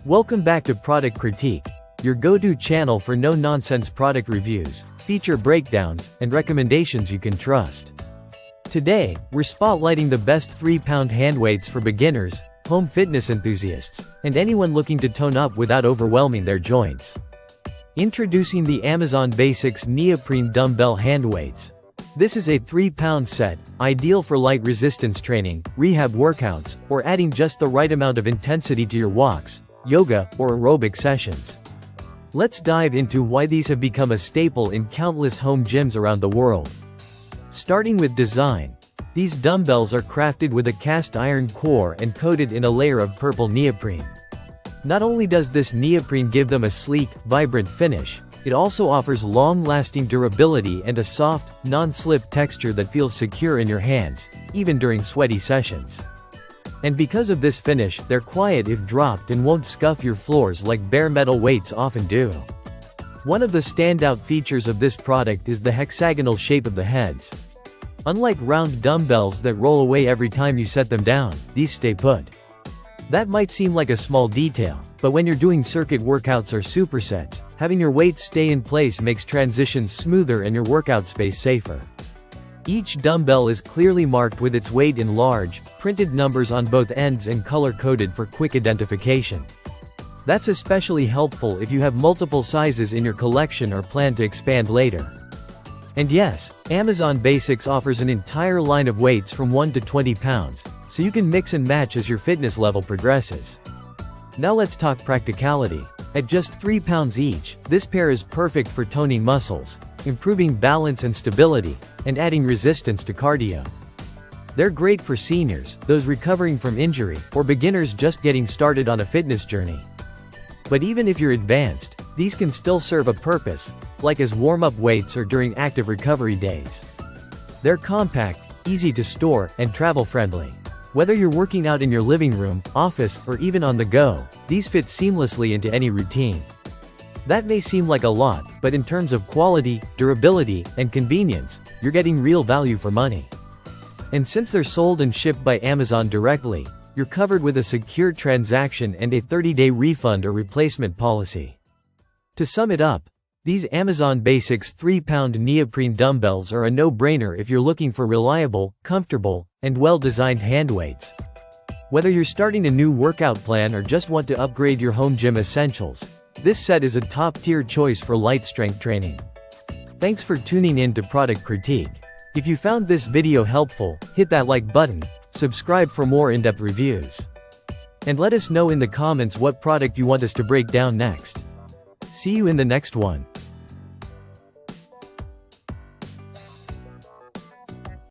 Welcome back to Product Critique, your go-to channel for no-nonsense product reviews, feature breakdowns, and recommendations you can trust. Today, we're spotlighting the best 3-pound hand weights for beginners, home fitness enthusiasts, and anyone looking to tone up without overwhelming their joints. Introducing the Amazon Basics Neoprene Dumbbell Hand Weights. This is a 3-pound set, ideal for light resistance training, rehab workouts, or adding just the right amount of intensity to your walks, yoga, or aerobic sessions. Let's dive into why these have become a staple in countless home gyms around the world. Starting with design. These dumbbells are crafted with a cast iron core and coated in a layer of purple neoprene. Not only does this neoprene give them a sleek, vibrant finish, it also offers long-lasting durability and a soft, non-slip texture that feels secure in your hands, even during sweaty sessions. And because of this finish, they're quiet if dropped and won't scuff your floors like bare metal weights often do. One of the standout features of this product is the hexagonal shape of the heads. Unlike round dumbbells that roll away every time you set them down, these stay put. That might seem like a small detail, but when you're doing circuit workouts or supersets, having your weights stay in place makes transitions smoother and your workout space safer. Each dumbbell is clearly marked with its weight in large, printed numbers on both ends and color-coded for quick identification. That's especially helpful if you have multiple sizes in your collection or plan to expand later. And yes, Amazon Basics offers an entire line of weights from 1 to 20 pounds, so you can mix and match as your fitness level progresses. Now let's talk practicality. At just 3 pounds each, this pair is perfect for toning muscles, improving balance and stability, and adding resistance to cardio. They're great for seniors, those recovering from injury, or beginners just getting started on a fitness journey. But even if you're advanced, these can still serve a purpose, like as warm-up weights or during active recovery days. They're compact, easy to store, and travel-friendly. Whether you're working out in your living room, office, or even on the go, these fit seamlessly into any routine. That may seem like a lot, but in terms of quality, durability, and convenience, you're getting real value for money. And since they're sold and shipped by Amazon directly, you're covered with a secure transaction and a 30-day refund or replacement policy. To sum it up, these Amazon Basics 3-pound neoprene dumbbells are a no-brainer if you're looking for reliable, comfortable, and well-designed hand weights. Whether you're starting a new workout plan or just want to upgrade your home gym essentials, this set is a top-tier choice for light strength training. Thanks for tuning in to Product Critique. If you found this video helpful, hit that like button, subscribe for more in-depth reviews. And let us know in the comments what product you want us to break down next. See you in the next one.